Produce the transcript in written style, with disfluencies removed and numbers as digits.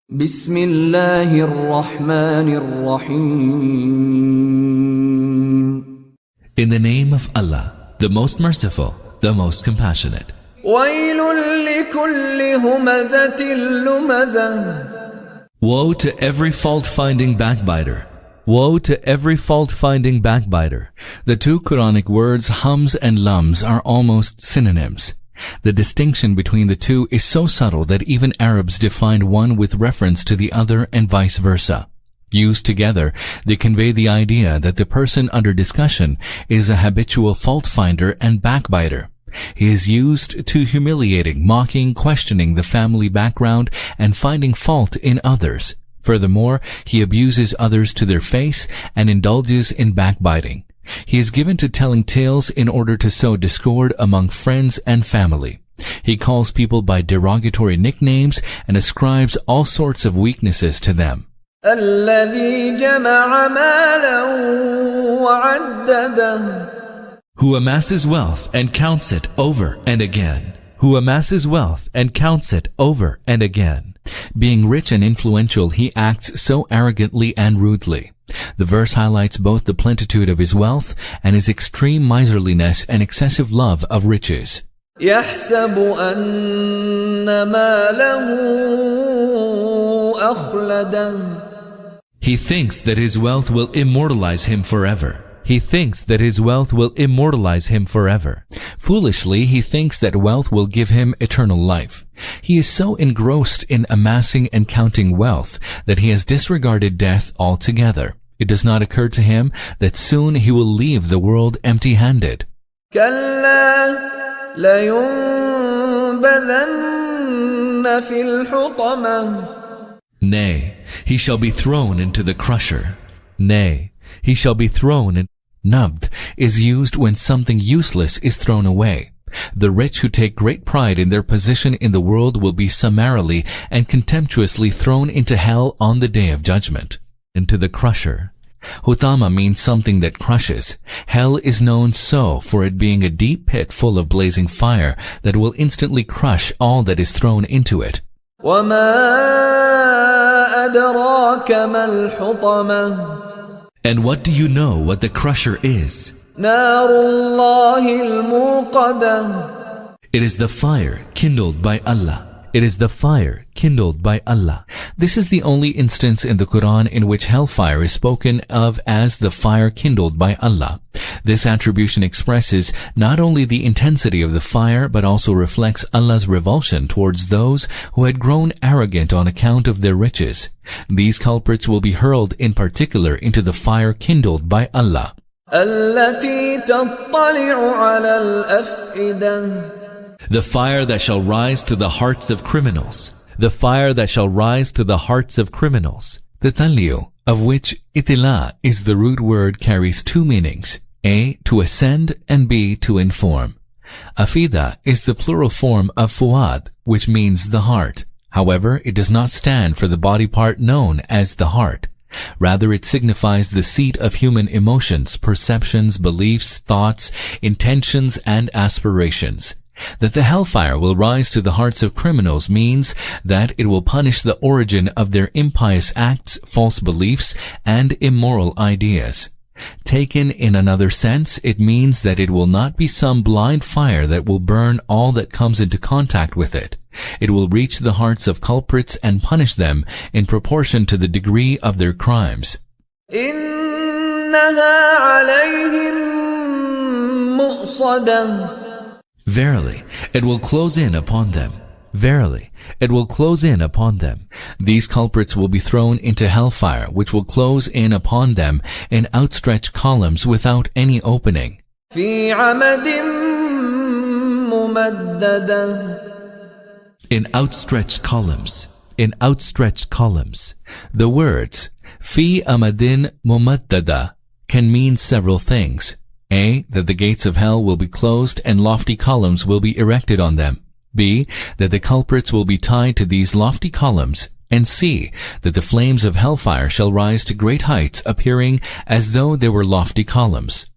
بسم الله الرحمن الرحيم. In the name of Allah, the most merciful, the most compassionate. ويل لكل همزة لمزة. Woe to every fault-finding backbiter. Woe to every fault-finding backbiter. The two Quranic words hums and lums are almost synonyms. The distinction between the two is so subtle that even Arabs define one with reference to the other and vice versa. Used together, they convey the idea that the person under discussion is a habitual fault-finder and backbiter. He is used to humiliating, mocking, questioning the family background, and finding fault in others. Furthermore, he abuses others to their face and indulges in backbiting. He is given to telling tales in order to sow discord among friends and family. He calls people by derogatory nicknames and ascribes all sorts of weaknesses to them. الذي جمع مالا وعدده. Who amasses wealth and counts it over and again. Who amasses wealth and counts it over and again. Being rich and influential, he acts so arrogantly and rudely. The verse highlights both the plenitude of his wealth and his extreme miserliness and excessive love of riches. يحسب أن ماله أخلده. He thinks that his wealth will immortalize him forever. He thinks that his wealth will immortalize him forever. Foolishly, he thinks that wealth will give him eternal life. He is so engrossed in amassing and counting wealth that he has disregarded death altogether. It does not occur to him that soon he will leave the world empty-handed. كلا لينبذن في الحطمة. Nay, he shall be thrown into the crusher. Nay, he shall be thrown in. Nabd is used when something useless is thrown away. The rich who take great pride in their position in the world will be summarily and contemptuously thrown into hell on the day of judgment. Into the crusher. Hutama means something that crushes. Hell is known so for it being a deep pit full of blazing fire that will instantly crush all that is thrown into it. وما أدراك ما الحطمة. And what do you know what the crusher is? نار الله الموقدة. It is the fire kindled by Allah. It is the fire kindled by Allah. This is the only instance in the Quran in which hellfire is spoken of as the fire kindled by Allah. This attribution expresses not only the intensity of the fire, but also reflects Allah's revulsion towards those who had grown arrogant on account of their riches. These culprits will be hurled in particular into the fire kindled by Allah. التي تطلع على الأفئدة. The fire that shall rise to the hearts of criminals. The fire that shall rise to the hearts of criminals. The talliu, of which itila is the root word, carries two meanings. A, to ascend, and B, to inform. Afida is the plural form of fuad, which means the heart. However, it does not stand for the body part known as the heart. Rather, it signifies the seat of human emotions, perceptions, beliefs, thoughts, intentions, and aspirations. That the hellfire will rise to the hearts of criminals means that it will punish the origin of their impious acts, false beliefs, and immoral ideas. Taken in another sense, it means that it will not be some blind fire that will burn all that comes into contact with it. It will reach the hearts of culprits and punish them in proportion to the degree of their crimes. إنها عليهم مؤصدة. Verily, it will close in upon them. Verily, it will close in upon them. These culprits will be thrown into hellfire, which will close in upon them in outstretched columns without any opening. في عمد ممددة. In outstretched columns. In outstretched columns. The words fi amadin mumaddada can mean several things. A, that the gates of hell will be closed and lofty columns will be erected on them. B, that the culprits will be tied to these lofty columns. And C, that the flames of hellfire shall rise to great heights, appearing as though they were lofty columns.